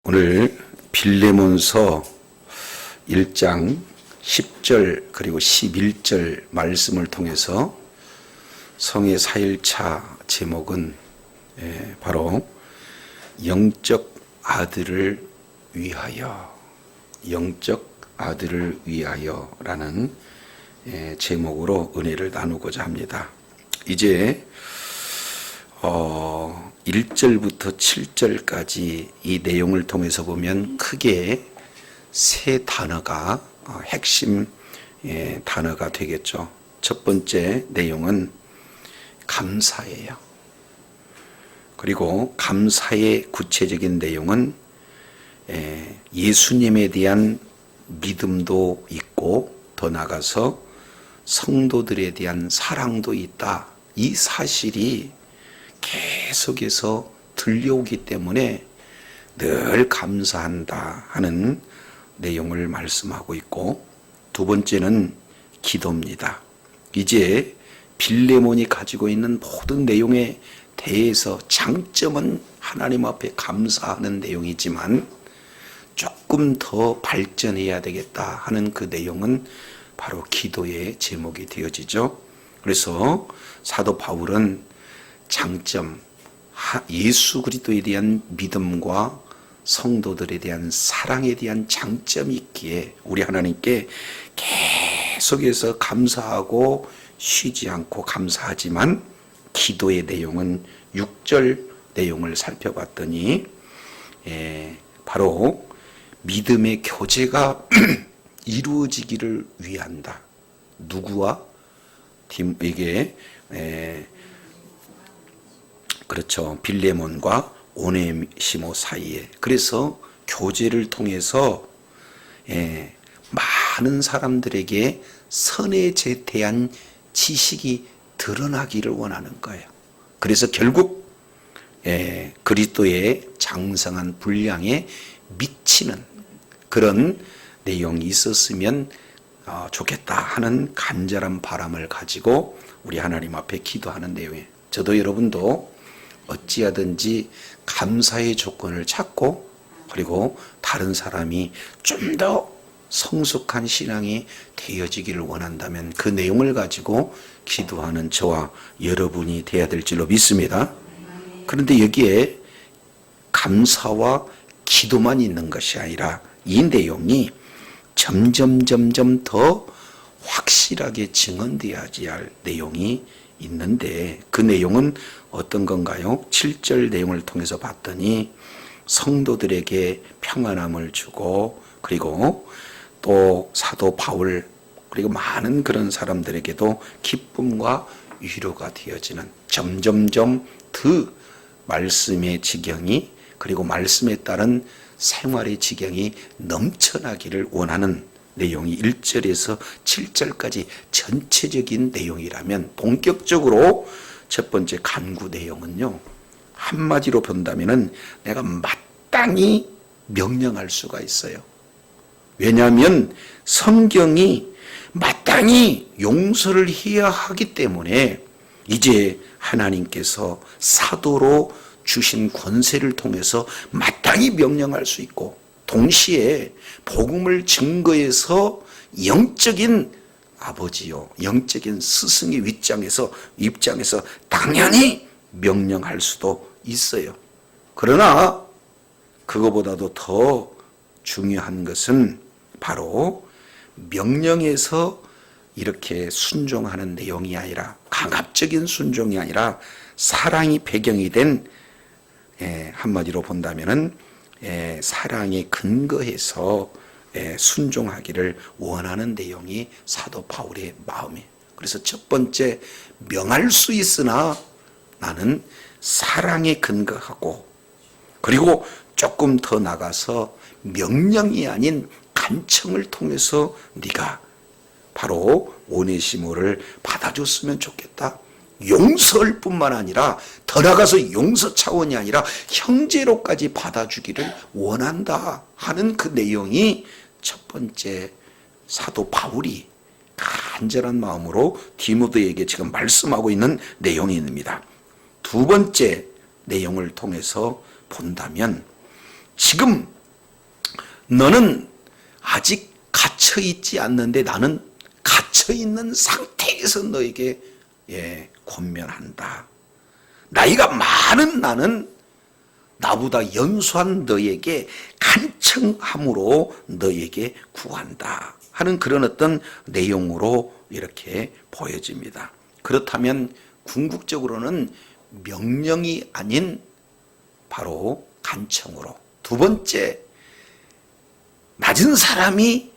오늘 빌레몬서 1장 10절 그리고 11절 말씀을 통해서 성의 4일차 제목은 바로 영적 아들을 위하여, 영적 아들을 위하여라는 제목으로 은혜를 나누고자 합니다. 이제 1절부터 7절까지 이 내용을 통해서 보면 크게 세 단어가 핵심 단어가 되겠죠. 첫 번째 내용은 감사예요. 그리고 감사의 구체적인 내용은 예수님에 대한 믿음도 있고 더 나아가서 성도들에 대한 사랑도 있다. 이 사실이 계속해서 들려오기 때문에 늘 감사한다 하는 내용을 말씀하고 있고, 두 번째는 기도입니다. 이제 빌레몬이 가지고 있는 모든 내용에 대해서 장점은 하나님 앞에 감사하는 내용이지만 조금 더 발전해야 되겠다 하는 그 내용은 바로 기도의 제목이 되어지죠. 그래서 사도 바울은 장점, 예수 그리스도에 대한 믿음과 성도들에 대한 사랑에 대한 장점이 있기에 우리 하나님께 계속해서 감사하고 쉬지 않고 감사하지만, 기도의 내용은 6절 내용을 살펴봤더니 바로 믿음의 교제가 이루어지기를 위한다. 누구와? 이게 그렇죠. 빌레몬과 오네시모 사이에. 그래서 교제를 통해서 많은 사람들에게 선에 대한 지식이 드러나기를 원하는 거예요. 그래서 결국 그리스도의 장성한 분량에 미치는 그런 내용이 있었으면 좋겠다 하는 간절한 바람을 가지고 우리 하나님 앞에 기도하는 내용이에요. 저도 여러분도 어찌하든지 감사의 조건을 찾고, 그리고 다른 사람이 좀 더 성숙한 신앙이 되어지기를 원한다면 그 내용을 가지고 기도하는 저와 여러분이 되어야 될 줄로 믿습니다. 그런데 여기에 감사와 기도만 있는 것이 아니라 이 내용이 점점 더 확실하게 증언되어야지 할 내용이 있는데, 그 내용은 어떤 건가요? 7절 내용을 통해서 봤더니 성도들에게 평안함을 주고, 그리고 또 사도 바울 그리고 많은 그런 사람들에게도 기쁨과 위로가 되어지는, 점점점 그 말씀의 지경이, 그리고 말씀에 따른 생활의 지경이 넘쳐나기를 원하는 내용이 1절에서 7절까지 전체적인 내용이라면, 본격적으로 첫 번째 간구 내용은요, 한마디로 본다면은 내가 마땅히 명령할 수가 있어요. 왜냐하면 성경이 마땅히 용서를 해야 하기 때문에 이제 하나님께서 사도로 주신 권세를 통해서 마땅히 명령할 수 있고, 동시에 복음을 증거해서 영적인 아버지요, 영적인 스승의 입장에서 당연히 명령할 수도 있어요. 그러나 그거보다도 더 중요한 것은 바로 명령에서 이렇게 순종하는 내용이 아니라, 강압적인 순종이 아니라 사랑이 배경이 된, 한마디로 본다면은 사랑에 근거해서 순종하기를 원하는 내용이 사도 바울의 마음이에요. 그래서 첫 번째, 명할 수 있으나 나는 사랑에 근거하고, 그리고 조금 더 나가서 명령이 아닌 간청을 통해서 네가 바로 오네시모를 받아줬으면 좋겠다. 용서할 뿐만 아니라 더 나가서 용서 차원이 아니라 형제로까지 받아주기를 원한다 하는 그 내용이 첫 번째 사도 바울이 간절한 마음으로 디모데에게 지금 말씀하고 있는 내용입니다. 두 번째 내용을 통해서 본다면 지금 너는 아직 갇혀있지 않는데 나는 갇혀있는 상태에서 너에게 권면한다. 나이가 많은 나는 나보다 연소한 너에게 간청함으로 너에게 구한다 하는 그런 어떤 내용으로 이렇게 보여집니다. 그렇다면 궁극적으로는 명령이 아닌 바로 간청으로, 두 번째, 낮은 사람이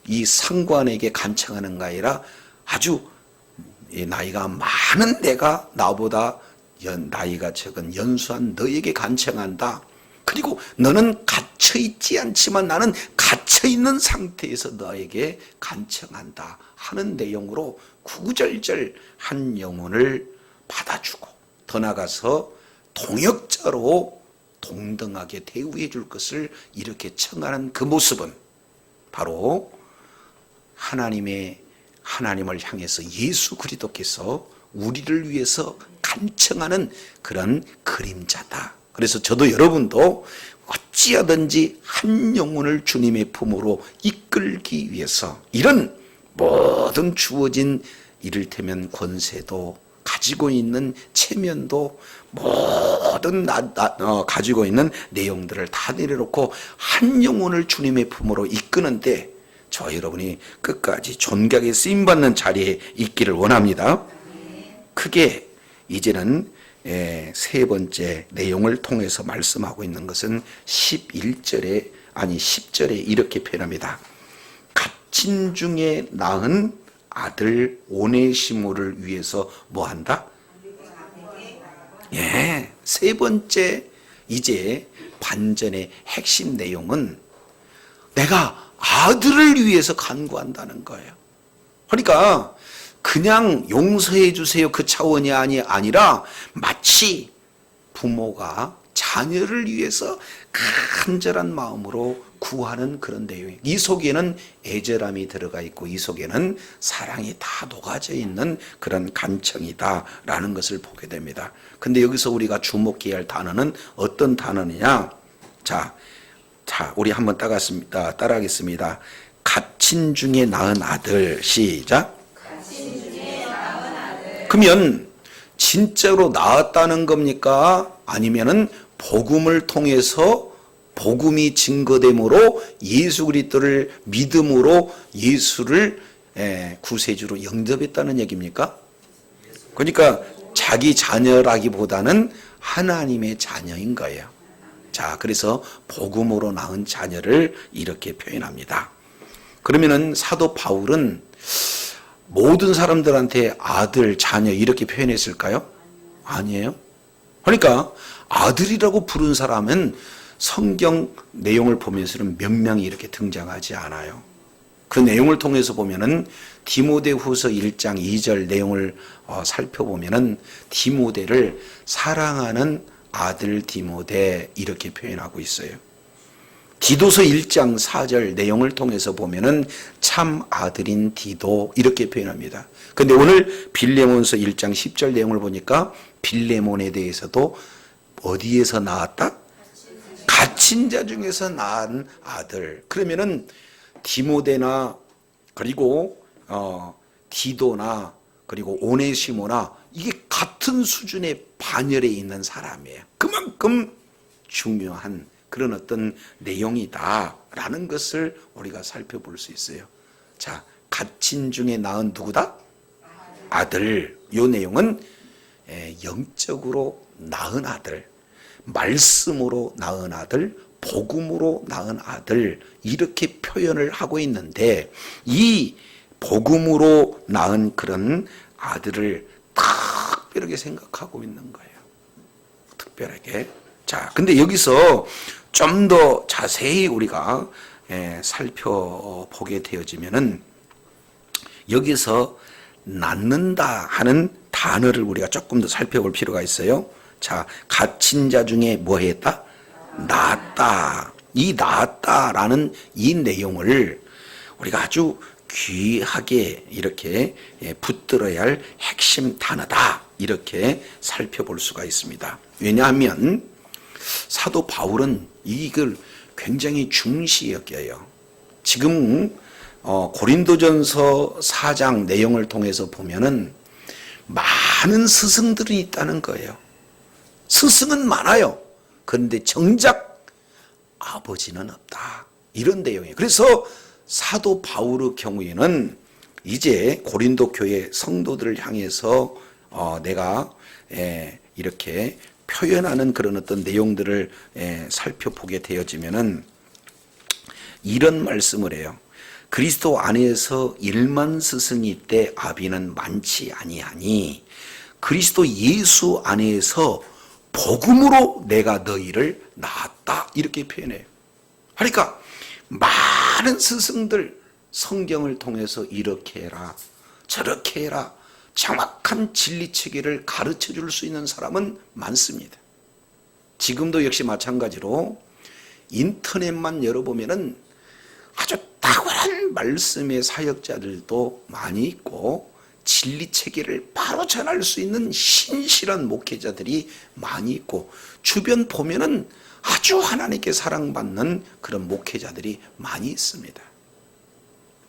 이 상관에게 간청하는 게 아니라 아주 나이가 많은 내가 나보다 나이가 적은 연수한 너에게 간청한다. 그리고 너는 갇혀있지 않지만 나는 갇혀있는 상태에서 너에게 간청한다 하는 내용으로 구구절절 한 영혼을 받아주고 더 나아가서 동역자로 동등하게 대우해 줄 것을 이렇게 청하는 그 모습은 바로 하나님을 향해서 예수 그리스도께서 우리를 위해서 간청하는 그런 그림자다. 그래서 저도 여러분도 어찌하든지 한 영혼을 주님의 품으로 이끌기 위해서 이런 모든 주어진 이를테면 권세도 가지고 있는 체면도 모든 가지고 있는 내용들을 다 내려놓고 한 영혼을 주님의 품으로 이끄는데 저 여러분이 끝까지 존귀하게 쓰임받는 자리에 있기를 원합니다. 크게 이제는 세 번째 내용을 통해서 말씀하고 있는 것은 10절에 이렇게 표현합니다. 갇힌 중에 낳은 아들 오네시모를 위해서 뭐 한다? 세 번째 이제 반전의 핵심 내용은 내가 아들을 위해서 간구한다는 거예요. 그러니까 그냥 용서해 주세요 그 차원이 아니라 마치 부모가 자녀를 위해서 간절한 마음으로 구하는 그런 내용이에요. 이 속에는 애절함이 들어가 있고 이 속에는 사랑이 다 녹아져 있는 그런 간청이다라는 것을 보게 됩니다. 근데 여기서 우리가 주목해야 할 단어는 어떤 단어냐? 자, 우리 한번 따라하겠습니다. 갇힌 중에 낳은 아들. 시작. 그러면 진짜로 낳았다는 겁니까? 아니면은 복음을 통해서 복음이 증거됨으로 예수 그리스도를 믿음으로 예수를 구세주로 영접했다는 얘기입니까? 그러니까 자기 자녀라기보다는 하나님의 자녀인 거예요. 자, 그래서 복음으로 낳은 자녀를 이렇게 표현합니다. 그러면은 사도 바울은 모든 사람들한테 아들, 자녀 이렇게 표현했을까요? 아니에요. 그러니까 아들이라고 부른 사람은 성경 내용을 보면서는 몇 명이 이렇게 등장하지 않아요. 그 내용을 통해서 보면은 디모데후서 1장 2절 내용을 살펴보면은 디모데를 사랑하는 아들 디모데 이렇게 표현하고 있어요. 디도서 1장 4절 내용을 통해서 보면은 참 아들인 디도 이렇게 표현합니다. 근데 오늘 빌레몬서 1장 10절 내용을 보니까 빌레몬에 대해서도 어디에서 낳았다? 갇힌 자 중에서 낳은 아들. 그러면은 디모데나 그리고 디도나 그리고 오네시모나 이게 같은 수준의 반열에 있는 사람이에요. 그만큼 중요한 그런 어떤 내용이다라는 것을 우리가 살펴볼 수 있어요. 자, 갇힌 중에 낳은 누구다? 아들. 이 내용은 영적으로 낳은 아들, 말씀으로 낳은 아들, 복음으로 낳은 아들 이렇게 표현을 하고 있는데 이 복음으로 낳은 그런 아들을 특별하게 생각하고 있는 거예요. 특별하게. 자, 근데 여기서 좀 더 자세히 우리가 살펴보게 되어지면은 여기서 낳는다 하는 단어를 우리가 조금 더 살펴볼 필요가 있어요. 자, 갇힌 자 중에 뭐 했다? 낳았다. 이 낳았다라는 이 내용을 우리가 아주 귀하게 이렇게 붙들어야 할 핵심 단어다. 이렇게 살펴볼 수가 있습니다. 왜냐하면 사도 바울은 이걸 굉장히 중시 여겨요. 지금 고린도전서 4장 내용을 통해서 보면은 많은 스승들이 있다는 거예요. 스승은 많아요. 그런데 정작 아버지는 없다. 이런 내용이에요. 그래서 사도 바울의 경우에는 이제 고린도 교회 성도들을 향해서 내가 이렇게 표현하는 그런 어떤 내용들을 살펴보게 되어지면은 이런 말씀을 해요. 그리스도 안에서 일만 스승이 있되 아비는 많지 아니하니 그리스도 예수 안에서 복음으로 내가 너희를 낳았다. 이렇게 표현해요. 그러니까 많은 스승들 성경을 통해서 이렇게 해라 저렇게 해라 정확한 진리 체계를 가르쳐 줄 수 있는 사람은 많습니다. 지금도 역시 마찬가지로 인터넷만 열어보면은 아주 탁월한 말씀의 사역자들도 많이 있고 진리 체계를 바로 전할 수 있는 신실한 목회자들이 많이 있고 주변 보면은 아주 하나님께 사랑받는 그런 목회자들이 많이 있습니다.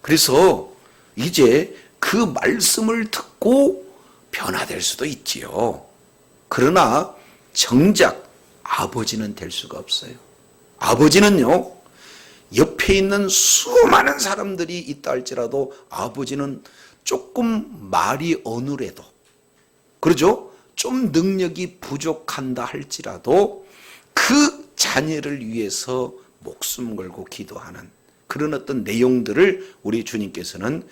그래서 이제 그 말씀을 듣고 변화될 수도 있지요. 그러나 정작 아버지는 될 수가 없어요. 아버지는요, 옆에 있는 수많은 사람들이 있다 할지라도 아버지는 조금 말이 어눌해도, 그러죠? 좀 능력이 부족한다 할지라도 그 자녀를 위해서 목숨 걸고 기도하는 그런 어떤 내용들을 우리 주님께서는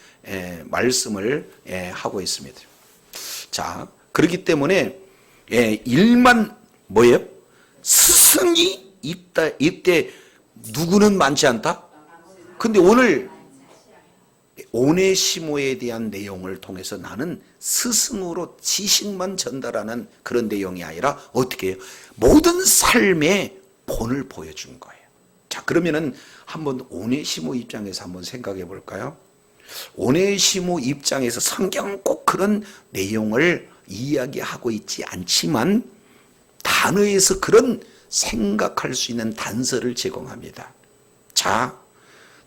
말씀을 하고 있습니다. 자, 그렇기 때문에 일만 뭐예요? 스승이 있다. 이때 누구는 많지 않다? 근데 오늘 오네시모에 대한 내용을 통해서 나는 스승으로 지식만 전달하는 그런 내용이 아니라 어떻게 해요? 모든 삶의 본을 보여준 거예요. 자, 그러면은 한번 오네시모 입장에서 한번 생각해 볼까요? 오네시모 입장에서 성경은 꼭 그런 내용을 이야기하고 있지 않지만 단어에서 그런 생각할 수 있는 단서를 제공합니다. 자,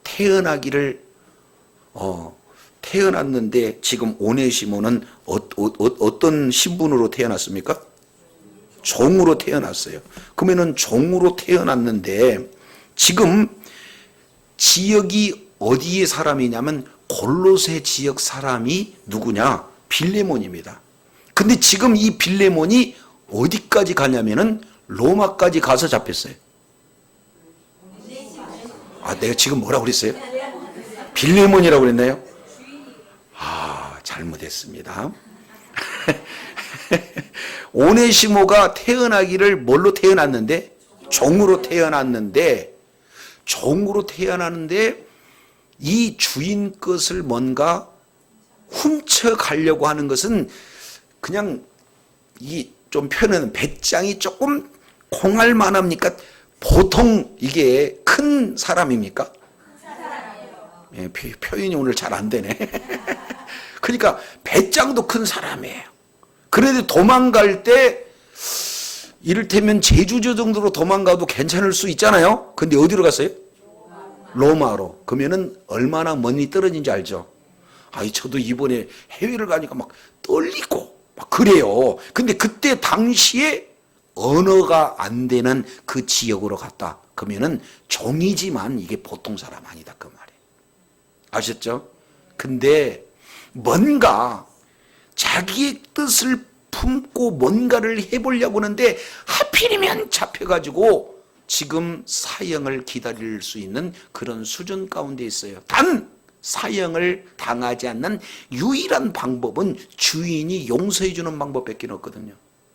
태어났는데 지금 오네시모는 어떤 신분으로 태어났습니까? 종으로 태어났어요. 그러면은 종으로 태어났는데 지금 지역이 어디의 사람이냐면 골로새 지역 사람이 누구냐? 빌레몬입니다. 근데 지금 이 빌레몬이 어디까지 가냐면은 로마까지 가서 잡혔어요. 아, 내가 지금 뭐라고 그랬어요? 빌레몬이라고 그랬나요? 아, 잘못했습니다. 오네시모가 태어나기를 뭘로 태어났는데? 종으로 태어났는데 이 주인 것을 뭔가 훔쳐가려고 하는 것은 그냥 좀 표현은 배짱이 조금 콩할 만합니까? 보통 이게 큰 사람입니까? 예, 표현이 오늘 잘 안 되네. 그러니까 배짱도 큰 사람이에요. 그런데 도망갈 때 이를테면 제주도 정도로 도망가도 괜찮을 수 있잖아요. 근데 어디로 갔어요? 로마로. 그러면은 얼마나 멀리 떨어진지 알죠? 저도 이번에 해외를 가니까 막 떨리고 막 그래요. 근데 그때 당시에 언어가 안 되는 그 지역으로 갔다. 그러면은 종이지만 이게 보통 사람 아니다 그 말이에요. 아셨죠? 근데 뭔가 자기의 뜻을 품고 뭔가를 해보려고 하는데 하필이면 잡혀가지고 지금 사형을 기다릴 수 있는 그런 수준 가운데 있어요. 단 사형을 당하지 않는 유일한 방법은 주인이 용서해 주는 방법밖에 없거든요.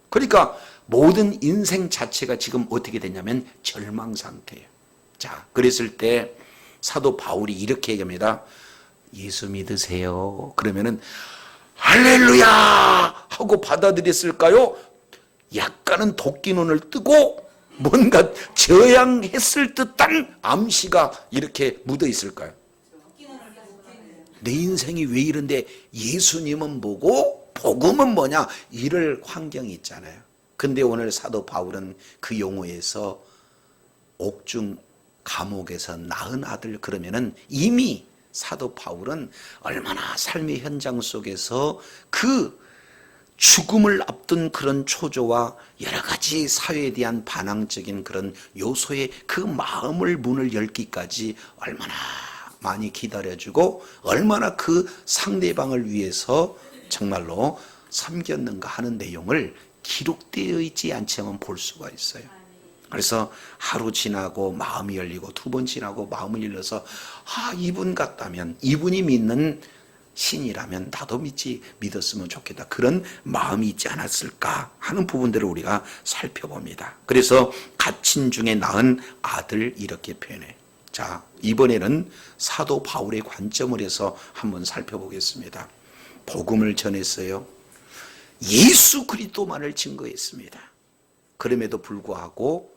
그러니까 모든 인생 자체가 지금 어떻게 됐냐면 절망 상태예요. 자, 그랬을 때 사도 바울이 이렇게 얘기합니다. 예수 믿으세요. 그러면은 할렐루야 하고 받아들였을까요? 약간은 도끼 눈을 뜨고 뭔가 저양했을 듯한 암시가 이렇게 묻어 있을까요? 내 인생이 왜 이런데 예수님은 뭐고 복음은 뭐냐 이럴 환경이 있잖아요. 근데 오늘 사도 바울은 그 용어에서 옥중 감옥에서 낳은 아들, 그러면은 이미 사도 바울은 얼마나 삶의 현장 속에서 그 죽음을 앞둔 그런 초조와 여러 가지 사회에 대한 반항적인 그런 요소의 그 마음을 문을 열기까지 얼마나 많이 기다려주고 얼마나 그 상대방을 위해서 정말로 섬겼는가 하는 내용을 기록되어 있지 않지만 볼 수가 있어요. 그래서 하루 지나고 마음이 열리고 두 번 지나고 마음을 열려서 이분 같다면, 이분이 믿는 신이라면 나도 믿었으면 좋겠다, 그런 마음이 있지 않았을까 하는 부분들을 우리가 살펴봅니다. 그래서 갇힌 중에 낳은 아들, 이렇게 표현해. 자, 이번에는 사도 바울의 관점을 해서 한번 살펴보겠습니다. 복음을 전했어요. 예수 그리스도만을 증거했습니다. 그럼에도 불구하고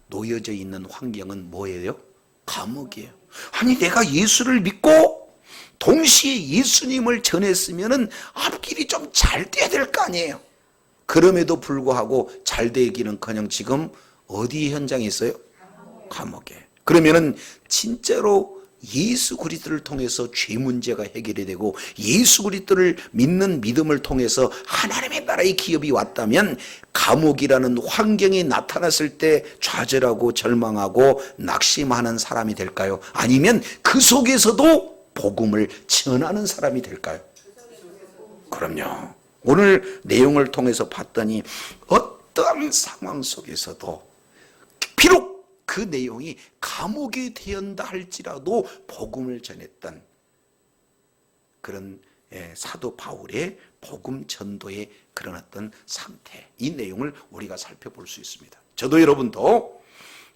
놓여져 있는 환경은 뭐예요? 감옥이에요. 아니, 내가 예수를 믿고 동시에 예수님을 전했으면은 앞길이 좀 잘 돼야 될 거 아니에요. 그럼에도 불구하고 잘 되기는커녕 지금 어디 현장에 있어요? 감옥에. 그러면은 진짜로 예수 그리스도를 통해서 죄 문제가 해결이 되고 예수 그리스도를 믿는 믿음을 통해서 하나님의 나라의 기업이 왔다면 감옥이라는 환경이 나타났을 때 좌절하고 절망하고 낙심하는 사람이 될까요? 아니면 그 속에서도 복음을 전하는 사람이 될까요? 그럼요. 오늘 내용을 통해서 봤더니 어떠한 상황 속에서도 비록 그 내용이 감옥이 되었다 할지라도 복음을 전했던 그런 사도 바울의 복음 전도의 그런 어떤 상태, 이 내용을 우리가 살펴볼 수 있습니다. 저도 여러분도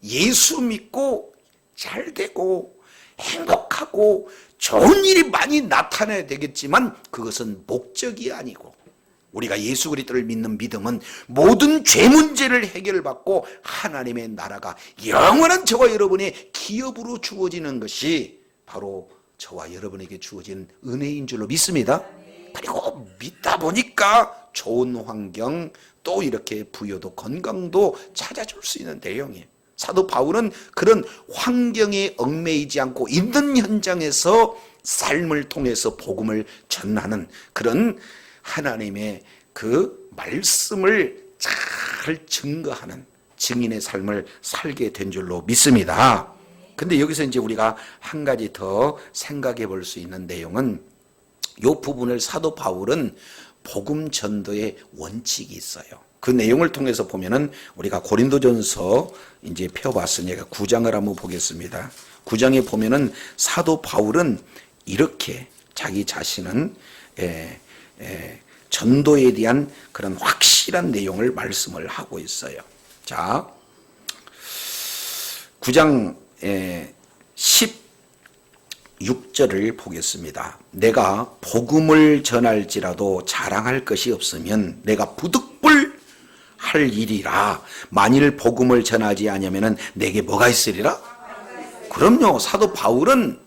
예수 믿고 잘 되고 행복하고 좋은 일이 많이 나타나야 되겠지만 그것은 목적이 아니고, 우리가 예수 그리스도를 믿는 믿음은 모든 죄 문제를 해결받고 하나님의 나라가 영원한 저와 여러분의 기업으로 주어지는 것이 바로 저와 여러분에게 주어진 은혜인 줄로 믿습니다. 그리고 믿다 보니까 좋은 환경, 또 이렇게 부여도 건강도 찾아줄 수 있는 내용이에요. 사도 바울은 그런 환경에 얽매이지 않고 있는 현장에서 삶을 통해서 복음을 전하는 그런 하나님의 그 말씀을 잘 증거하는 증인의 삶을 살게 된 줄로 믿습니다. 근데 여기서 이제 우리가 한 가지 더 생각해 볼 수 있는 내용은, 이 부분을 사도 바울은 복음 전도의 원칙이 있어요. 그 내용을 통해서 보면은 우리가 고린도전서 이제 펴봤으니까 9장을 한번 보겠습니다. 9장에 보면은 사도 바울은 이렇게 자기 자신은 전도에 대한 그런 확실한 내용을 말씀을 하고 있어요. 자, 9장 16절을 보겠습니다. 내가 복음을 전할지라도 자랑할 것이 없으면 내가 부득불 할 일이라. 만일 복음을 전하지 않으면 내게 뭐가 있으리라? 그럼요. 사도 바울은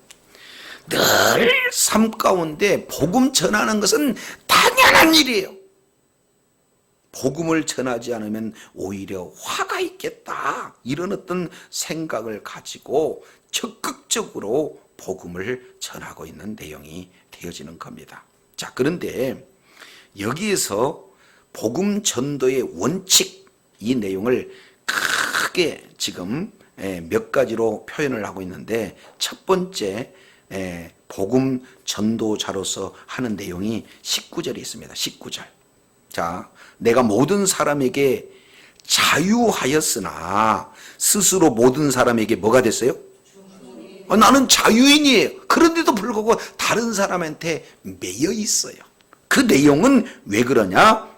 늘 삶 가운데 복음 전하는 것은 당연한 일이에요. 복음을 전하지 않으면 오히려 화가 있겠다, 이런 어떤 생각을 가지고 적극적으로 복음을 전하고 있는 내용이 되어지는 겁니다. 자, 그런데 여기에서 복음 전도의 원칙, 이 내용을 크게 지금 몇 가지로 표현을 하고 있는데, 첫 번째 복음 전도자로서 하는 내용이 19절에 있습니다. 19절. 자, 내가 모든 사람에게 자유하였으나 스스로 모든 사람에게 뭐가 됐어요? 나는 자유인이에요. 그런데도 불구하고 다른 사람한테 매여 있어요. 그 내용은 왜 그러냐?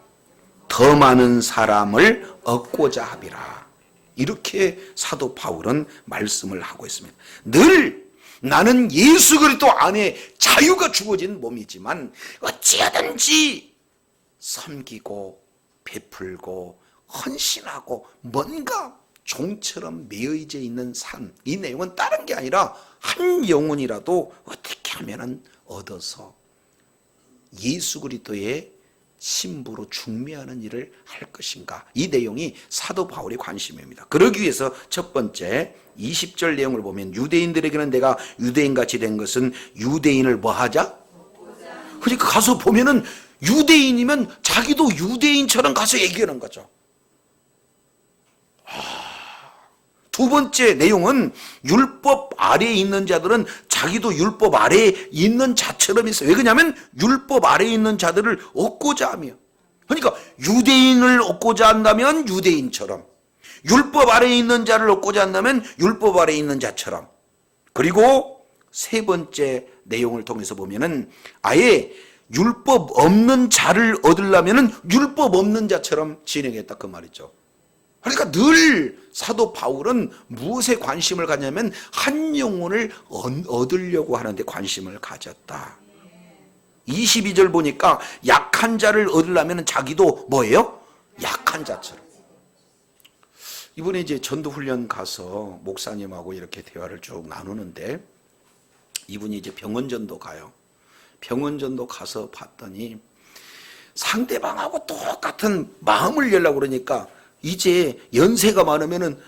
더 많은 사람을 얻고자 함이라. 이렇게 사도 바울은 말씀을 하고 있습니다. 늘 나는 예수 그리스도 안에 자유가 주어진 몸이지만 어찌하든지 섬기고 베풀고 헌신하고 뭔가 종처럼 매여져 있는 삶, 이 내용은 다른 게 아니라 한 영혼이라도 어떻게 하면 얻어서 예수 그리스도의 신부로 중매하는 일을 할 것인가? 이 내용이 사도 바울의 관심입니다. 그러기 위해서 첫 번째 20절 내용을 보면 유대인들에게는 내가 유대인같이 된 것은 유대인을 뭐 하자? 그러니까 가서 보면은 유대인이면 자기도 유대인처럼 가서 얘기하는 거죠. 두 번째 내용은 율법 아래에 있는 자들은 자기도 율법 아래에 있는 자처럼 있어요. 왜 그러냐면 율법 아래에 있는 자들을 얻고자 하며, 그러니까 유대인을 얻고자 한다면 유대인처럼, 율법 아래에 있는 자를 얻고자 한다면 율법 아래에 있는 자처럼. 그리고 세 번째 내용을 통해서 보면은 아예 율법 없는 자를 얻으려면은 율법 없는 자처럼 진행했다 그 말이죠. 그러니까 늘 사도 바울은 무엇에 관심을 갖냐면 한 영혼을 얻으려고 하는데 관심을 가졌다. 22절 보니까 약한 자를 얻으려면 자기도 뭐예요? 약한 자처럼. 이번에 이제 전도훈련 가서 목사님하고 이렇게 대화를 쭉 나누는데 이분이 이제 병원전도 가요. 병원전도 가서 봤더니 상대방하고 똑같은 마음을 열려고 그러니까 이제 연세가 많으면은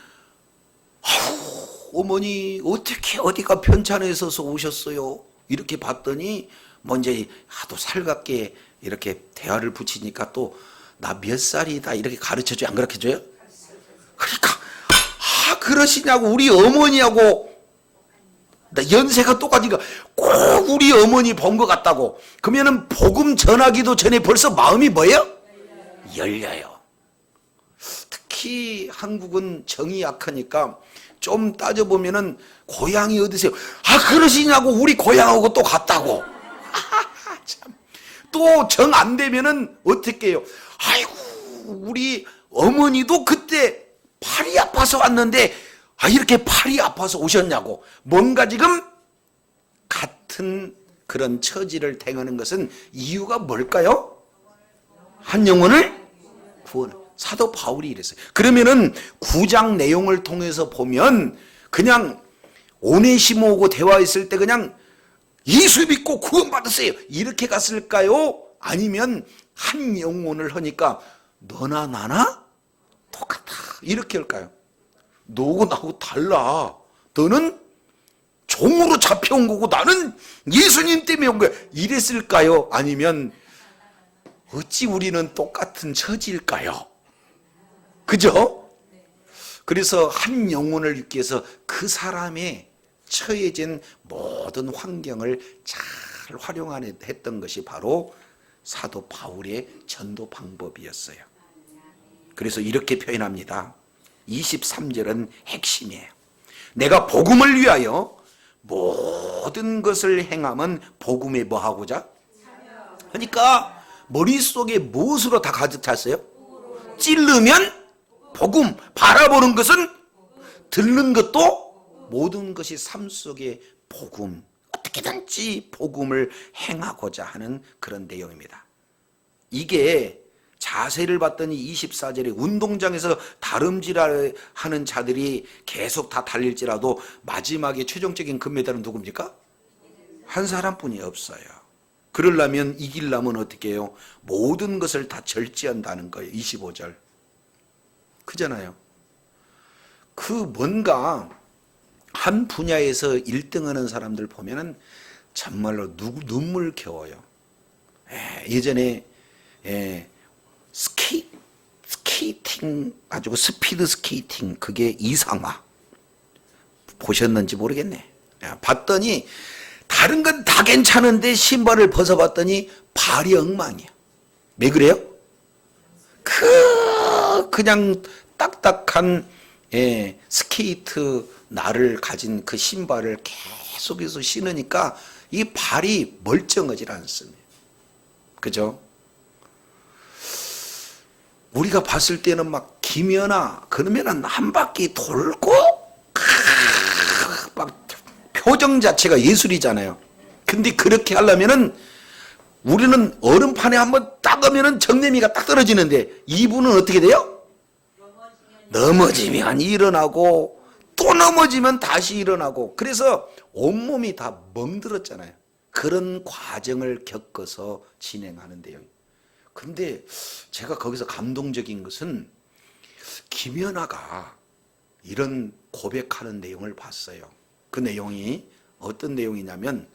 어머니 어떻게 어디가 편찮으셔서 오셨어요? 이렇게 봤더니 먼저 하도 살갑게 이렇게 대화를 붙이니까 또 나 몇 살이다 이렇게 가르쳐줘요? 안 가르쳐줘요? 그러니까 그러시냐고 우리 어머니하고 연세가 똑같으니까 꼭 우리 어머니 본 것 같다고. 그러면은 복음 전하기도 전에 벌써 마음이 뭐예요? 열려요. 특히 한국은 정이 약하니까 좀 따져보면은 고향이 어디세요? 그러시냐고 우리 고향하고 또 같다고. 참. 또 정 안 되면은 어떻게 해요? 아이고 우리 어머니도 그때 팔이 아파서 왔는데 이렇게 팔이 아파서 오셨냐고. 뭔가 지금 같은 그런 처지를 당하는 것은 이유가 뭘까요? 한 영혼을 구원. 사도 바울이 이랬어요. 그러면은 9장 내용을 통해서 보면 그냥 오네시모하고 대화했을 때 그냥 예수 믿고 구원 받으세요 이렇게 갔을까요? 아니면 한 영혼을 하니까 너나 나나 똑같아 이렇게 할까요? 너하고 나하고 달라. 너는 종으로 잡혀온 거고 나는 예수님 때문에 온 거야. 이랬을까요? 아니면 어찌 우리는 똑같은 처지일까요? 그죠? 그래서 한 영혼을 얻기 위해서 그 사람의 처해진 모든 환경을 잘 활용했던 것이 바로 사도 바울의 전도 방법이었어요. 그래서 이렇게 표현합니다. 23절은 핵심이에요. 내가 복음을 위하여 모든 것을 행함은 복음에 뭐 하고자? 그러니까 머릿속에 무엇으로 다 가득 찼어요? 찌르면 복음, 바라보는 것은 듣는 것도 모든 것이 삶 속에 복음, 어떻게든지 복음을 행하고자 하는 그런 내용입니다. 이게 자세를 봤더니 24절에 운동장에서 다름질하는 자들이 계속 다 달릴지라도 마지막에 최종적인 금메달은 누굽니까? 한 사람뿐이 없어요. 그러려면 이기려면 어떻게 해요? 모든 것을 다 절제한다는 거예요. 25절. 그잖아요. 그 뭔가 한 분야에서 1등하는 사람들 보면은 정말로 눈물겨워요. 예전에 스케이팅 가지고 스피드 스케이팅 그게 이상화 보셨는지 모르겠네. 봤더니 다른 건 다 괜찮은데 신발을 벗어봤더니 발이 엉망이야. 왜 그래요? 그냥 딱딱한 스케이트 날을 가진 그 신발을 계속해서 신으니까 이 발이 멀쩡하지 않습니다. 그죠? 우리가 봤을 때는 막 김연아 그러면은 한 바퀴 돌고 막 표정 자체가 예술이잖아요. 근데 그렇게 하려면은 우리는 얼음판에 한번 닦으면은 정내미가 딱 떨어지는데 이분은 어떻게 돼요? 넘어지면 일어나고 또 넘어지면 다시 일어나고 그래서 온몸이 다 멍들었잖아요. 그런 과정을 겪어서 진행하는데요. 근데 제가 거기서 감동적인 것은 김연아가 이런 고백하는 내용을 봤어요. 그 내용이 어떤 내용이냐면,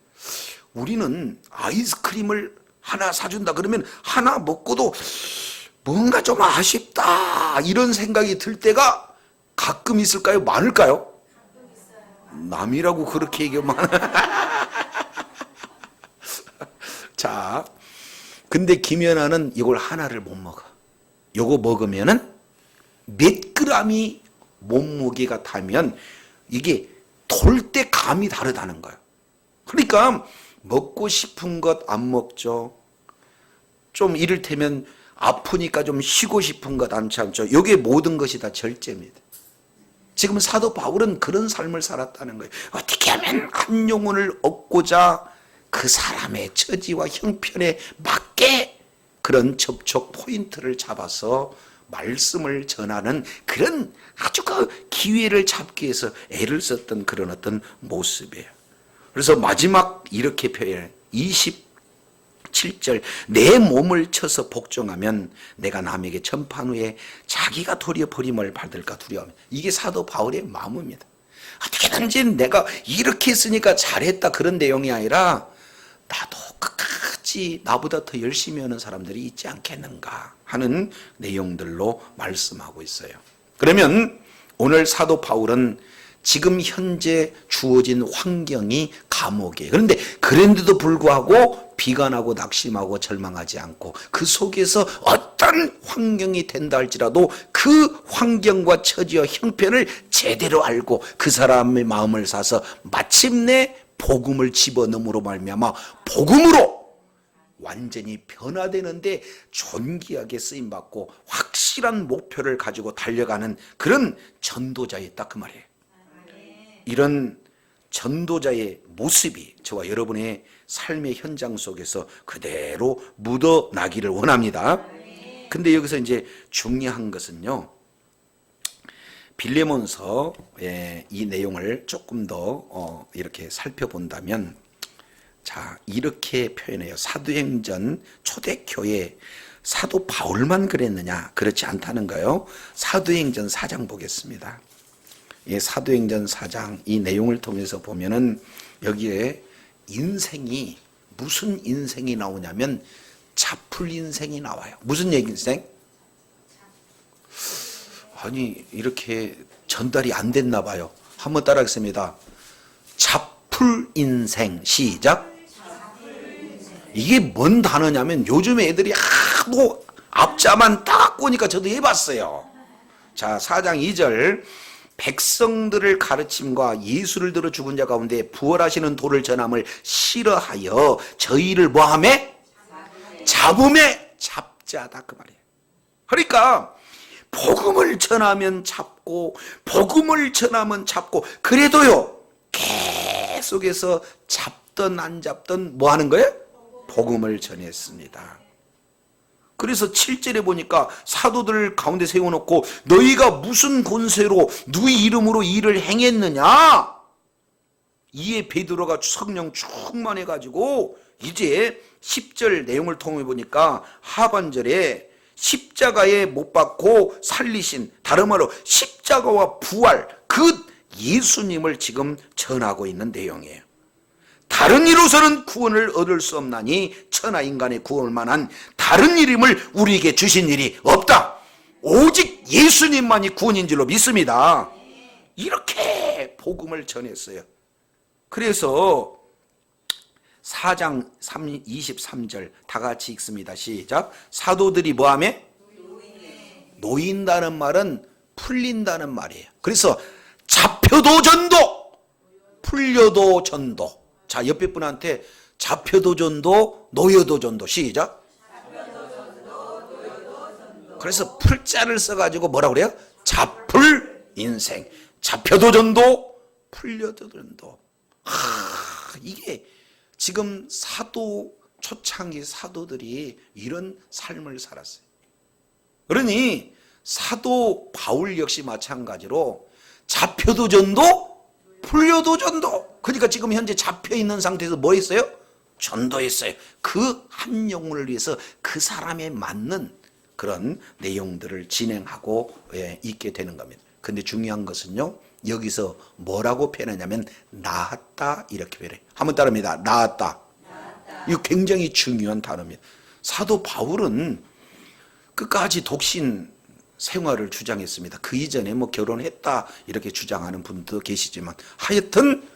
우리는 아이스크림을 하나 사준다 그러면 하나 먹고도 뭔가 좀 아쉽다 이런 생각이 들 때가 가끔 있을까요? 많을까요? 남이라고 그렇게 얘기하면 자, 근데 김연아는 이걸 하나를 못 먹어. 요거 먹으면은 몇 그램이 몸무게가 타면 이게 돌 때 감이 다르다는 거예요. 그러니까 먹고 싶은 것 안 먹죠. 좀 이를테면 아프니까 좀 쉬고 싶은 것 안 참죠. 이게 모든 것이 다 절제입니다. 지금 사도 바울은 그런 삶을 살았다는 거예요. 어떻게 하면 한 영혼을 얻고자 그 사람의 처지와 형편에 맞게 그런 접촉 포인트를 잡아서 말씀을 전하는 그런 아주 그 기회를 잡기 위해서 애를 썼던 그런 어떤 모습이에요. 그래서 마지막 이렇게 표현해. 27절, 내 몸을 쳐서 복종하면 내가 남에게 전판 후에 자기가 도리어 버림을 받을까 두려워하면. 이게 사도 바울의 마음입니다. 어떻게든지 내가 이렇게 했으니까 잘했다 그런 내용이 아니라 나도 끝까지 나보다 더 열심히 하는 사람들이 있지 않겠는가 하는 내용들로 말씀하고 있어요. 그러면 오늘 사도 바울은 지금 현재 주어진 환경이 감옥이에요. 그런데 그런데도 불구하고 비관하고 낙심하고 절망하지 않고 그 속에서 어떤 환경이 된다 할지라도 그 환경과 처지와 형편을 제대로 알고 그 사람의 마음을 사서 마침내 복음을 집어넣음으로 말미암아 복음으로 완전히 변화되는데 존귀하게 쓰임받고 확실한 목표를 가지고 달려가는 그런 전도자의 딱 그 말이에요. 이런 전도자의 모습이 저와 여러분의 삶의 현장 속에서 그대로 묻어나기를 원합니다. 근데 여기서 이제 중요한 것은요, 빌레몬서의 이 내용을 조금 더 이렇게 살펴본다면, 자, 이렇게 표현해요. 사도행전 초대교회 사도 바울만 그랬느냐? 그렇지 않다는 거예요. 사도행전 4장 보겠습니다. 예, 사도행전 4장 이 내용을 통해서 보면은 여기에 인생이 무슨 인생이 나오냐면 잡풀 인생이 나와요. 무슨 얘기 인생? 아니 이렇게 전달이 안 됐나 봐요. 한번 따라하겠습니다. 잡풀 인생. 시작. 이게 뭔 단어냐면 요즘에 애들이 하도 앞자만 딱 보니까 저도 해봤어요. 자, 4장 2절, 백성들을 가르침과 예수를 들어 죽은 자 가운데 부활하시는 도를 전함을 싫어하여 저희를 뭐하매? 잡음에 잡자다 그 말이에요. 그러니까 복음을 전하면 잡고 복음을 전하면 잡고, 그래도요 계속해서 잡던 안 잡던 뭐 하는 거예요? 복음을 전했습니다. 그래서 7절에 보니까 사도들 가운데 세워놓고 너희가 무슨 권세로 누구 이름으로 일을 행했느냐? 이에 베드로가 성령 충만해가지고 이제 10절 내용을 통해 보니까 하반절에 십자가에 못 박고 살리신, 다른 말로 십자가와 부활, 그 예수님을 지금 전하고 있는 내용이에요. 다른 이로서는 구원을 얻을 수 없나니 천하 인간의 구원을 만한 다른 이름을 우리에게 주신 일이 없다. 오직 예수님만이 구원인 줄로 믿습니다. 이렇게 복음을 전했어요. 그래서 4장 23절 다 같이 읽습니다. 시작. 사도들이 뭐하며? 놓인다는 말은 풀린다는 말이에요. 그래서 잡혀도 전도, 풀려도 전도. 자, 옆에 분한테 잡혀도 전도, 놓여도 전도. 시작. 그래서 풀자를 써가지고 뭐라고 그래요? 잡풀 인생. 잡혀도 전도, 풀려도 전도. 이게 지금 사도, 초창기 사도들이 이런 삶을 살았어요. 그러니 사도 바울 역시 마찬가지로 잡혀도 전도, 풀려도 전도. 그러니까 지금 현재 잡혀있는 상태에서 뭐 했어요? 전도했어요. 그 한 영혼을 위해서 그 사람에 맞는 그런 내용들을 진행하고 있게 되는 겁니다. 근데 중요한 것은요, 여기서 뭐라고 표현하냐면 나았다 이렇게 표현해요. 한번 따라합니다. 나았다. 이거 굉장히 중요한 단어입니다. 사도 바울은 끝까지 독신 생활을 주장했습니다. 그 이전에 뭐 결혼했다 이렇게 주장하는 분도 계시지만 하여튼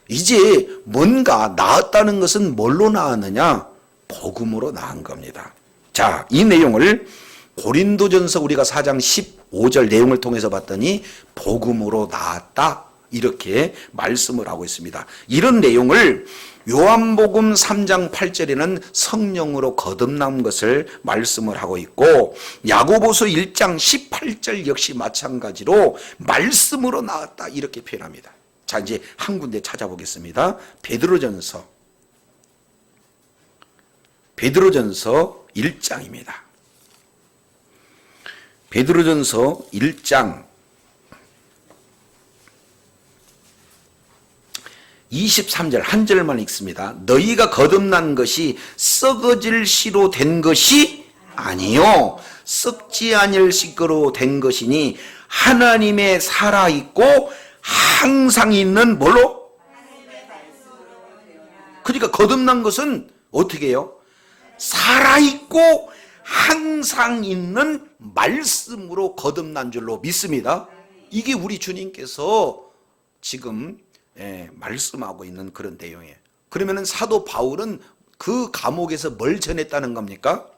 이제 뭔가 나았다는 것은 뭘로 나았느냐? 복음으로 나은 겁니다. 자, 이 내용을 고린도전서 우리가 4장 15절 내용을 통해서 봤더니 복음으로 나았다 이렇게 말씀을 하고 있습니다. 이런 내용을 요한복음 3장 8절에는 성령으로 거듭난 것을 말씀을 하고 있고, 야고보서 1장 18절 역시 마찬가지로 말씀으로 나았다 이렇게 표현합니다. 자, 이제 한 군데 찾아보겠습니다. 베드로전서 1장입니다. 베드로전서 1장 23절 한 절만 읽습니다. 너희가 거듭난 것이 썩어질 씨로 된 것이 아니요 썩지 아니할 씨로 된 것이니 하나님의 살아있고 항상 있는 뭘로? 그러니까 거듭난 것은 어떻게 해요? 살아있고 항상 있는 말씀으로 거듭난 줄로 믿습니다. 이게 우리 주님께서 지금 말씀하고 있는 그런 내용이에요. 그러면 사도 바울은 그 감옥에서 뭘 전했다는 겁니까?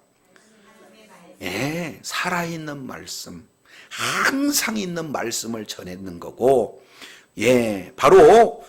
살아있는 말씀, 항상 있는 말씀을 전했는 거고, 바로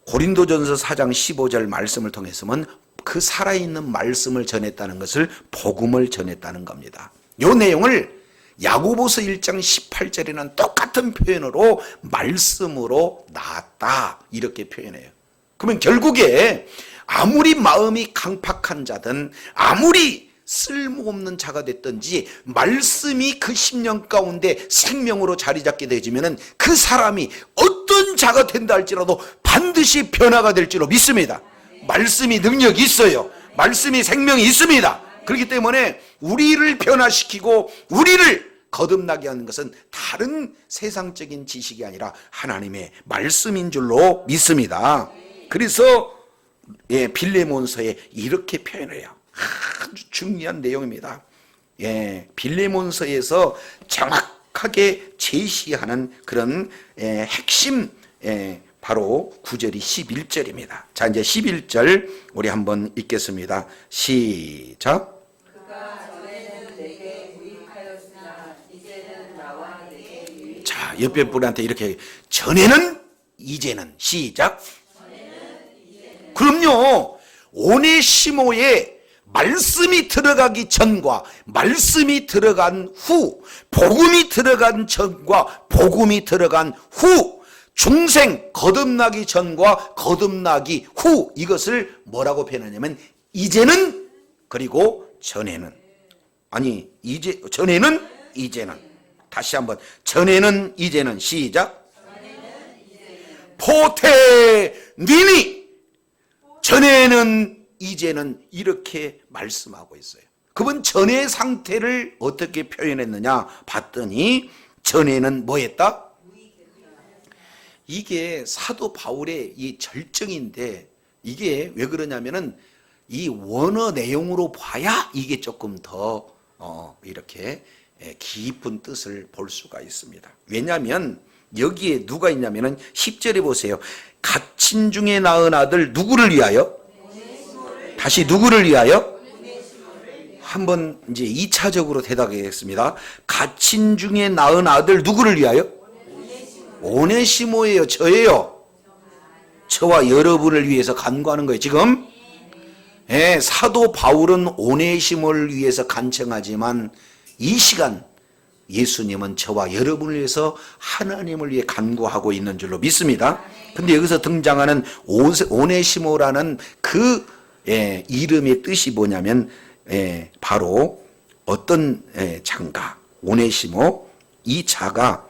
고린도전서 4장 15절 말씀을 통해서는 그 살아있는 말씀을 전했다는 것을 복음을 전했다는 겁니다. 이 내용을 야고보서 1장 18절에는 똑같은 표현으로 말씀으로 나았다 이렇게 표현해요. 그러면 결국에 아무리 마음이 강팍한 자든 아무리 쓸모없는 자가 됐든지 말씀이 그 심령 가운데 생명으로 자리 잡게 되지면은 그 사람이 어떤 자가 된다 할지라도 반드시 변화가 될 줄로 믿습니다. 말씀이 능력이 있어요. 말씀이 생명이 있습니다. 그렇기 때문에 우리를 변화시키고 우리를 거듭나게 하는 것은 다른 세상적인 지식이 아니라 하나님의 말씀인 줄로 믿습니다. 그래서 빌레몬서에 이렇게 표현을 해요. 아주 중요한 내용입니다. 빌레몬서에서 정확하게 제시하는 그런 핵심 바로 9절이 11절입니다. 자, 이제 11절 우리 한번 읽겠습니다. 시작. 그가 전에는 내게 유익하였으나 이제는 나와 내게 유익. 자, 옆에 분한테 이렇게 전에는 이제는 시작. 그럼요. 오네시모의 말씀이 들어가기 전과 말씀이 들어간 후, 복음이 들어간 전과 복음이 들어간 후, 중생 거듭나기 전과 거듭나기 후, 이것을 뭐라고 표현하냐면 이제는 그리고 전에는, 아니 이제 전에는 이제는, 다시 한번 전에는 이제는 시작. 포테 니니 전에는 이제는 이렇게 말씀하고 있어요. 그분 전의 상태를 어떻게 표현했느냐 봤더니 전에는 뭐 했다? 이게 사도 바울의 이 절정인데, 이게 왜 그러냐면은 이 원어 내용으로 봐야 이게 조금 더 이렇게 깊은 뜻을 볼 수가 있습니다. 왜냐하면 여기에 누가 있냐면은 10절에 보세요. 갓친 중에 낳은 아들 누구를 위하여? 다시 누구를 위하여? 한번 이제 2차적으로 대답하겠습니다. 갓친 중에 낳은 아들 누구를 위하여? 오네시모예요. 저예요. 저와 여러분을 위해서 간구하는 거예요. 지금 사도 바울은 오네시모를 위해서 간청하지만 이 시간 예수님은 저와 여러분을 위해서 하나님을 위해 간구하고 있는 줄로 믿습니다. 근데 여기서 등장하는 오네시모라는 그 이름의 뜻이 뭐냐면 바로 어떤 자인가? 오네시모, 이 자가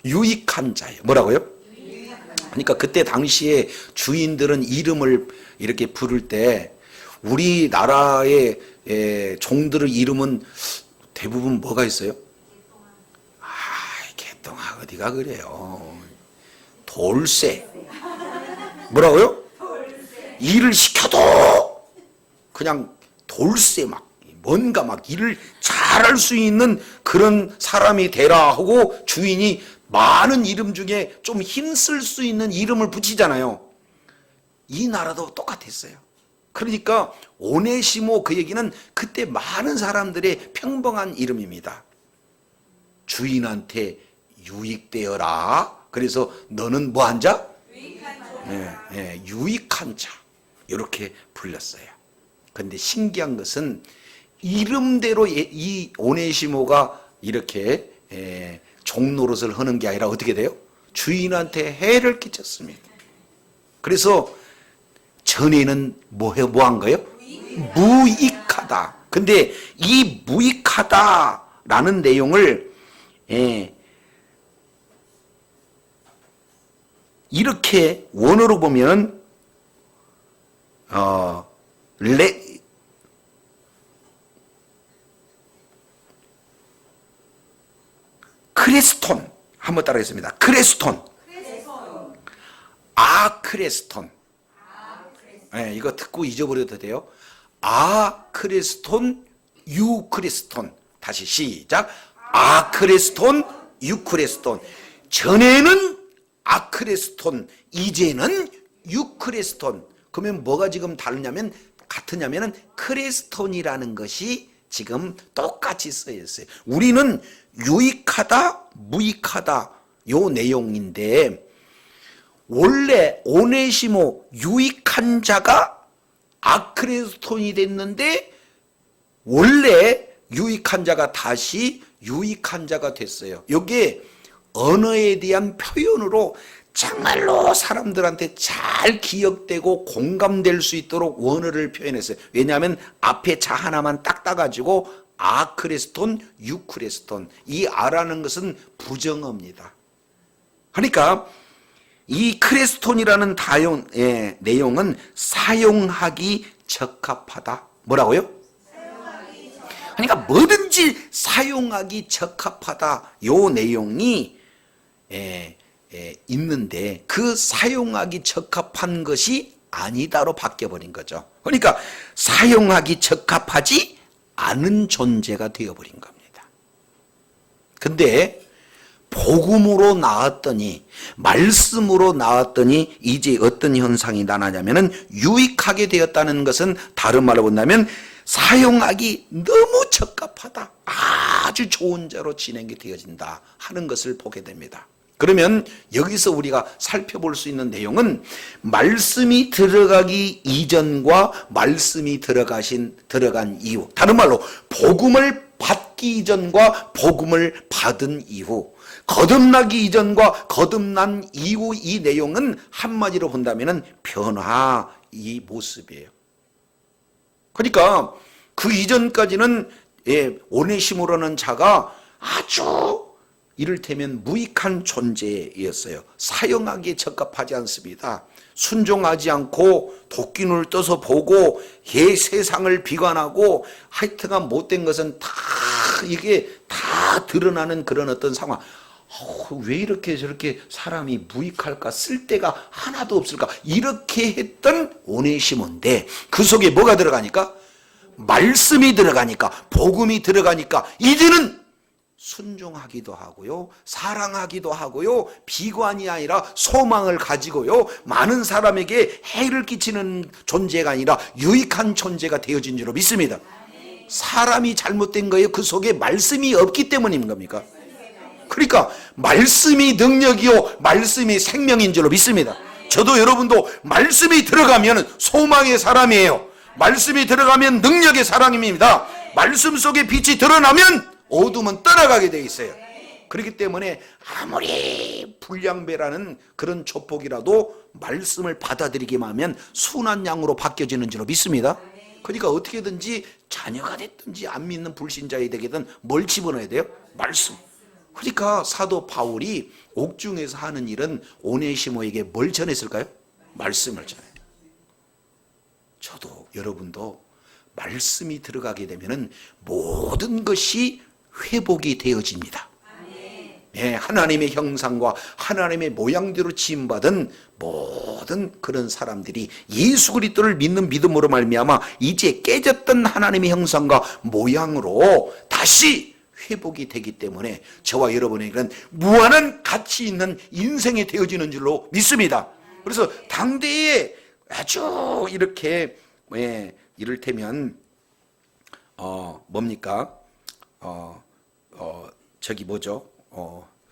유익한 자예요. 뭐라고요? 그러니까 그때 당시에 주인들은 이름을 이렇게 부를 때 우리나라의 종들의 이름은 대부분 뭐가 있어요? 아, 개똥아 어디가 그래요. 돌쇠. 뭐라고요? 일을 시켜도 그냥 돌쇠 막 뭔가 막 일을 잘할 수 있는 그런 사람이 되라 하고 주인이 많은 이름 중에 좀 힘쓸 수 있는 이름을 붙이잖아요. 이 나라도 똑같았어요. 그러니까 오네시모 그 얘기는 그때 많은 사람들의 평범한 이름입니다. 주인한테 유익되어라. 그래서 너는 뭐한 자? 유익한 자. 이렇게 불렸어요. 그런데 신기한 것은 이름대로 이 오네시모가 이렇게 종노릇을 하는 게 아니라 어떻게 돼요? 주인한테 해를 끼쳤습니다. 그래서 전에는 뭐한 거예요? 무익하다. 근데 이 무익하다라는 내용을 이렇게 원어로 보면 크레스톤 한번 따라하겠습니다. 크레스톤. 아크레스톤. 이거 듣고 잊어버려도 돼요. 아크레스톤, 유크레스톤. 다시 시작. 아크레스톤, 유크레스톤. 전에는 아크레스톤, 이제는 유크레스톤. 그러면 뭐가 지금 다르냐면 같으냐면은 크레스톤이라는 것이 지금 똑같이 쓰여 있어요. 우리는 유익하다, 무익하다 요 내용인데 원래 오네시모 유익한 자가 아크레스톤이 됐는데 원래 유익한 자가 다시 유익한 자가 됐어요. 여기에 언어에 대한 표현으로 정말로 사람들한테 잘 기억되고 공감될 수 있도록 원어를 표현했어요. 왜냐하면 앞에 자 하나만 딱 따가지고 아크레스톤, 유크레스톤. 이 아라는 것은 부정어입니다. 그러니까 이 크레스톤이라는 내용은 사용하기 적합하다. 뭐라고요? 그러니까 뭐든지 사용하기 적합하다. 요 내용이 있는데 그 사용하기 적합한 것이 아니다로 바뀌어버린 거죠. 그러니까 사용하기 적합하지 않은 존재가 되어버린 겁니다. 근데 복음으로 나왔더니 말씀으로 나왔더니 이제 어떤 현상이 나타나냐면은 유익하게 되었다는 것은 다른 말로 본다면 사용하기 너무 적합하다. 아주 좋은 자로 진행이 되어진다 하는 것을 보게 됩니다. 그러면 여기서 우리가 살펴볼 수 있는 내용은 말씀이 들어가기 이전과 말씀이 들어간 이후, 다른 말로 복음을 받기 이전과 복음을 받은 이후, 거듭나기 이전과 거듭난 이후 이 내용은 한마디로 본다면 변화 이 모습이에요. 그러니까 그 이전까지는 오네시모라는 자가 아주 이를테면 무익한 존재였어요. 사용하기에 적합하지 않습니다. 순종하지 않고 도끼눈을 떠서 보고 세상을 비관하고 하여튼간 못된 것은 다 이게 다 드러나는 그런 어떤 상황. 왜 이렇게 저렇게 사람이 무익할까? 쓸데가 하나도 없을까? 이렇게 했던 오네시모인데 그 속에 뭐가 들어가니까? 말씀이 들어가니까, 복음이 들어가니까 이제는 순종하기도 하고요, 사랑하기도 하고요, 비관이 아니라 소망을 가지고요, 많은 사람에게 해를 끼치는 존재가 아니라 유익한 존재가 되어진 줄로 믿습니다. 사람이 잘못된 거예요? 그 속에 말씀이 없기 때문인 겁니까? 그러니까 말씀이 능력이요 말씀이 생명인 줄로 믿습니다. 저도 여러분도 말씀이 들어가면 소망의 사람이에요. 말씀이 들어가면 능력의 사람입니다. 말씀 속에 빛이 드러나면 어둠은 떠나가게 돼 있어요. 그렇기 때문에 아무리 불량배라는 그런 조폭이라도 말씀을 받아들이기만 하면 순한 양으로 바뀌어지는 줄로 믿습니다. 그러니까 어떻게든지 자녀가 됐든지 안 믿는 불신자이 되게든 뭘 집어넣어야 돼요? 말씀. 그러니까 사도 바울이 옥중에서 하는 일은 오네시모에게 뭘 전했을까요? 말씀을 전해요. 저도 여러분도 말씀이 들어가게 되면 모든 것이 회복이 되어집니다. 예, 하나님의 형상과 하나님의 모양대로 지음받은 모든 그런 사람들이 예수 그리스도를 믿는 믿음으로 말미암아 이제 깨졌던 하나님의 형상과 모양으로 다시 회복이 되기 때문에 저와 여러분에게는 무한한 가치 있는 인생이 되어지는 줄로 믿습니다. 그래서 당대에 아주 이렇게 이를테면 뭡니까? 저기 뭐죠?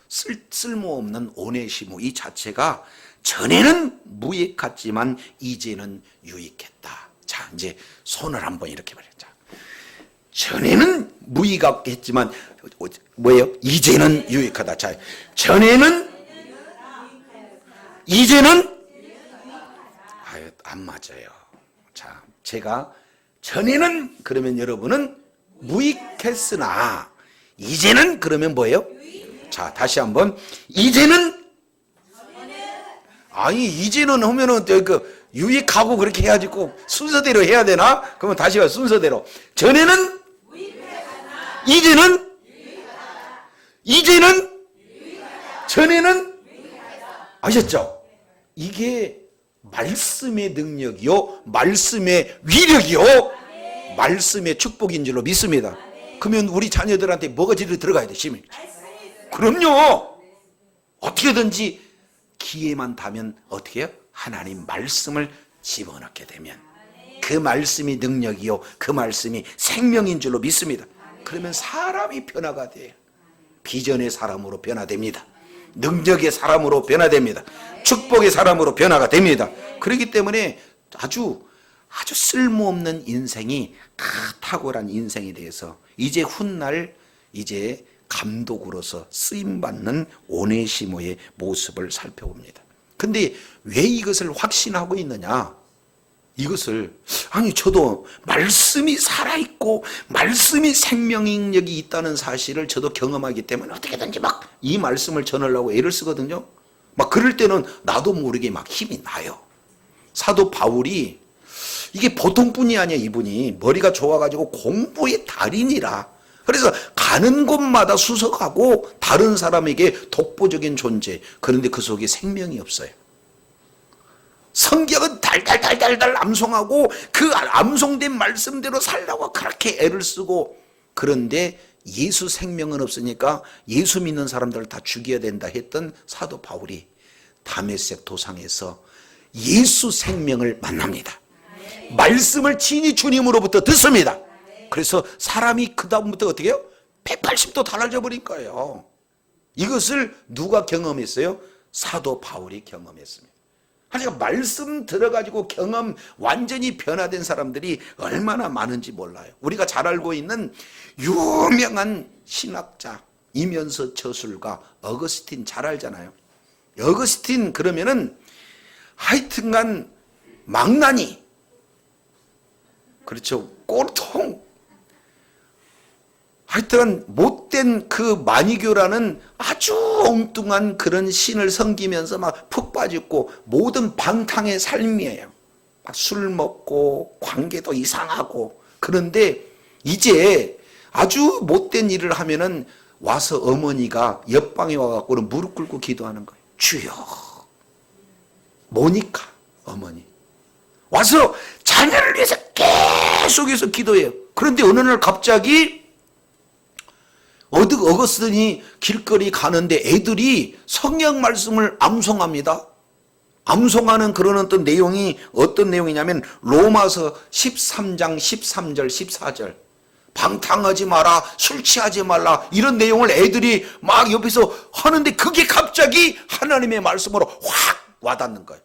쓸모없는 오네시모 이 자체가 전에는 무익 같지만 이제는 유익했다. 자, 이제 손을 한번 이렇게 말했자. 전에는 무익했지만 뭐예요? 이제는 유익하다. 자, 전에는 이제는 안 맞아요. 자, 제가 전에는 그러면 여러분은 무익했으나 이제는 그러면 뭐예요? 자, 다시 한번 이제는 아니 이제는 하면은 그 유익하고 그렇게 해야지 꼭 순서대로 해야 되나? 그러면 다시 와 순서대로 전에는 이제는 전에는 아셨죠? 이게 말씀의 능력이요, 말씀의 위력이요, 말씀의 축복인 줄로 믿습니다. 그러면 우리 자녀들한테 뭐가 제대로 들어가야 돼? 시민. 그럼요. 어떻게든지 기회만 닿으면 어떻게 해요? 하나님 말씀을 집어넣게 되면 그 말씀이 능력이요, 그 말씀이 생명인 줄로 믿습니다. 그러면 사람이 변화가 돼요. 비전의 사람으로 변화됩니다. 능력의 사람으로 변화됩니다. 축복의 사람으로 변화가 됩니다. 그렇기 때문에 아주 쓸모없는 인생이 탁월한 인생에 대해서 이제 훗날 이제 감독으로서 쓰임받는 오네시모의 모습을 살펴봅니다. 근데 왜 이것을 확신하고 있느냐? 이것을 아니 저도 말씀이 살아있고 말씀이 생명력이 있다는 사실을 저도 경험하기 때문에 어떻게든지 막 이 말씀을 전하려고 애를 쓰거든요. 막 그럴 때는 나도 모르게 막 힘이 나요. 사도 바울이 이게 보통 분이 아니야. 이분이 머리가 좋아가지고 공부의 달인이라. 그래서 가는 곳마다 수석하고 다른 사람에게 독보적인 존재. 그런데 그 속에 생명이 없어요. 성경은 달달달달달 암송하고 그 암송된 말씀대로 살라고 그렇게 애를 쓰고, 그런데 예수 생명은 없으니까 예수 믿는 사람들을 다 죽여야 된다 했던 사도 바울이 다메섹 도상에서 예수 생명을 만납니다. 말씀을 친히 주님으로부터 듣습니다. 그래서 사람이 그 다음부터 어떻게 해요? 180도 달라져 버린 거예요. 이것을 누가 경험했어요? 사도 바울이 경험했습니다. 하지만 말씀 들어가지고 경험 완전히 변화된 사람들이 얼마나 많은지 몰라요. 우리가 잘 알고 있는 유명한 신학자이면서 저술가 어거스틴 잘 알잖아요. 어거스틴 그러면은 하여튼간 망나니, 그렇죠, 꼴통, 하여튼 못된 그 마니교라는 아주 엉뚱한 그런 신을 섬기면서 막 푹 빠졌고 모든 방탕의 삶이에요. 막 술 먹고 관계도 이상하고. 그런데 이제 아주 못된 일을 하면은 와서 어머니가 옆방에 와갖고는 무릎 꿇고 기도하는 거예요. 주여. 모니카 어머니 와서 자녀를 위해서 계속해서 기도해요. 그런데 어느 날 갑자기 어거스틴이 길거리 가는데 애들이 성경 말씀을 암송합니다. 암송하는 그런 어떤 내용이 어떤 내용이냐면 로마서 13장 13절 14절 방탕하지 마라, 술 취하지 말라, 이런 내용을 애들이 막 옆에서 하는데 그게 갑자기 하나님의 말씀으로 확 와닿는 거예요.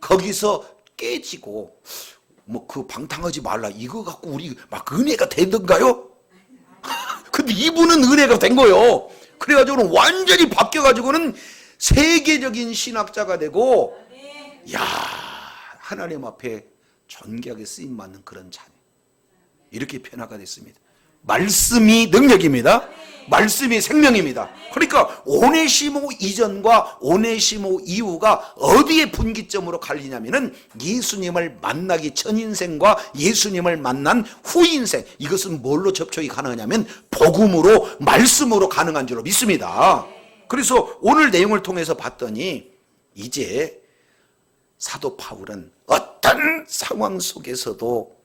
거기서 깨지고 뭐 그 방탕하지 말라 이거 갖고 우리 막 은혜가 되던가요? 근데 이분은 은혜가 된 거예요. 그래가지고는 완전히 바뀌어가지고는 세계적인 신학자가 되고, 야, 하나님 앞에 존귀하게 쓰임받는 그런 자녀. 이렇게 변화가 됐습니다. 말씀이 능력입니다. 말씀이 생명입니다. 그러니까 오네시모 이전과 오네시모 이후가 어디에 분기점으로 갈리냐면은 예수님을 만나기 전 인생과 예수님을 만난 후 인생, 이것은 뭘로 접촉이 가능하냐면 복음으로, 말씀으로 가능한 줄로 믿습니다. 그래서 오늘 내용을 통해서 봤더니 이제 사도 바울은 어떤 상황 속에서도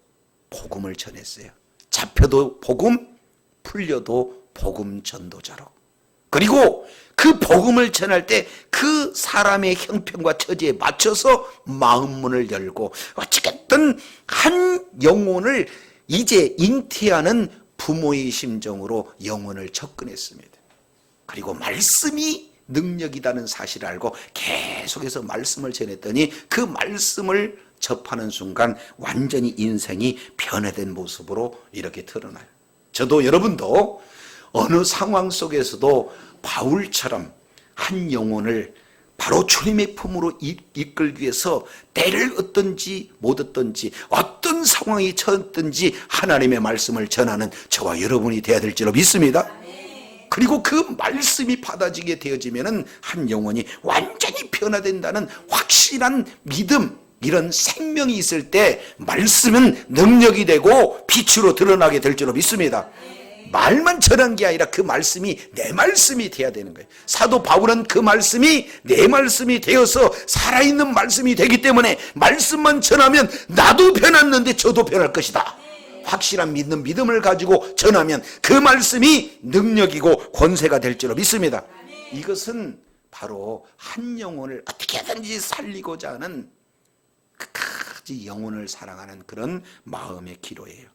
복음을 전했어요. 잡혀도 복음, 풀려도 복음 전도자로. 그리고 그 복음을 전할 때 그 사람의 형편과 처지에 맞춰서 마음문을 열고 어찌됐든 한 영혼을 이제 잉태하는 부모의 심정으로 영혼을 접근했습니다. 그리고 말씀이 능력이라는 사실을 알고 계속해서 말씀을 전했더니 그 말씀을 접하는 순간 완전히 인생이 변화된 모습으로 이렇게 드러나요. 저도 여러분도 어느 상황 속에서도 바울처럼 한 영혼을 바로 주님의 품으로 이끌기 위해서 때를 얻든지 못 얻든지 어떤 상황이 처했든지 하나님의 말씀을 전하는 저와 여러분이 되어야 될 줄로 믿습니다. 그리고 그 말씀이 받아지게 되어지면은 한 영혼이 완전히 변화된다는 확실한 믿음, 이런 생명이 있을 때 말씀은 능력이 되고 빛으로 드러나게 될 줄로 믿습니다. 말만 전한 게 아니라 그 말씀이 내 말씀이 돼야 되는 거예요. 사도 바울은 그 말씀이 내 말씀이 되어서 살아있는 말씀이 되기 때문에 말씀만 전하면 나도 변했는데 저도 변할 것이다. 확실한 믿음을 가지고 전하면 그 말씀이 능력이고 권세가 될 줄로 믿습니다. 이것은 바로 한 영혼을 어떻게든지 살리고자 하는 끝까지 영혼을 사랑하는 그런 마음의 기로예요.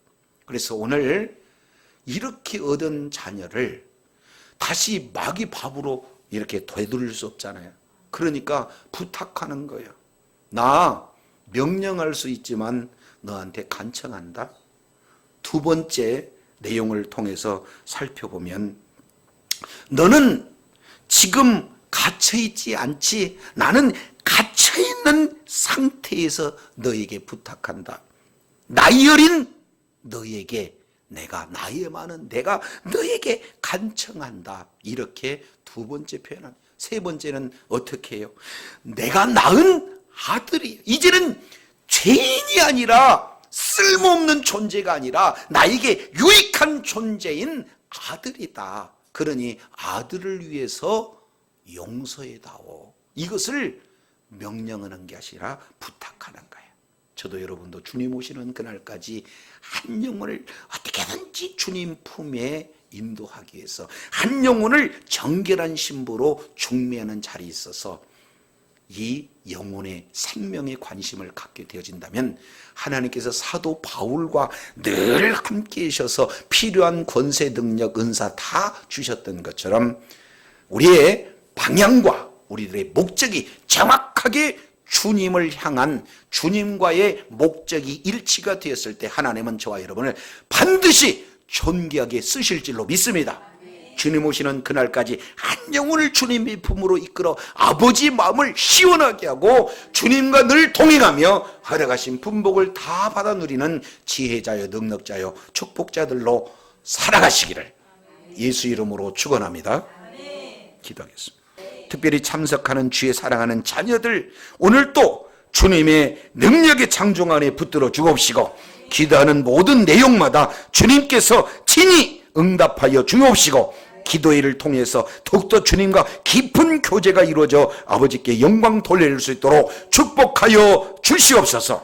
그래서 오늘 이렇게 얻은 자녀를 다시 마귀 밥으로 이렇게 되돌릴 수 없잖아요. 그러니까 부탁하는 거예요. 나 명령할 수 있지만 너한테 간청한다. 두 번째 내용을 통해서 살펴보면 너는 지금 갇혀있지 않지. 나는 갇혀있는 상태에서 너에게 부탁한다. 나이 어린 너에게 내가, 나이 많은 내가 너에게 간청한다. 이렇게 두 번째 표현합니다. 세 번째는 어떻게 해요? 내가 낳은 아들이 이제는 죄인이 아니라 쓸모없는 존재가 아니라 나에게 유익한 존재인 아들이다. 그러니 아들을 위해서 용서해다오. 이것을 명령하는 게 아니라 부탁하는 거예요. 저도 여러분도 주님 오시는 그날까지 한 영혼을 어떻게든지 주님 품에 인도하기 위해서 한 영혼을 정결한 신부로 중매하는 자리에 있어서 이 영혼의 생명에 관심을 갖게 되어진다면 하나님께서 사도 바울과 늘 함께 하셔서 필요한 권세, 능력, 은사 다 주셨던 것처럼 우리의 방향과 우리들의 목적이 정확하게 주님을 향한 주님과의 목적이 일치가 되었을 때 하나님은 저와 여러분을 반드시 존귀하게 쓰실 줄로 믿습니다. 주님 오시는 그날까지 한 영혼을 주님의 품으로 이끌어 아버지 마음을 시원하게 하고 주님과 늘 동행하며 허락하신 분복을 다 받아 누리는 지혜자여 능력자여 축복자들로 살아가시기를 예수 이름으로 축원합니다. 기도하겠습니다. 특별히 참석하는 주의 사랑하는 자녀들, 오늘 또 주님의 능력의 창조 안에 붙들어 주옵시고 기도하는 모든 내용마다 주님께서 친히 응답하여 주옵시고 기도회를 통해서 더욱더 주님과 깊은 교제가 이루어져 아버지께 영광 돌릴 수 있도록 축복하여 주시옵소서.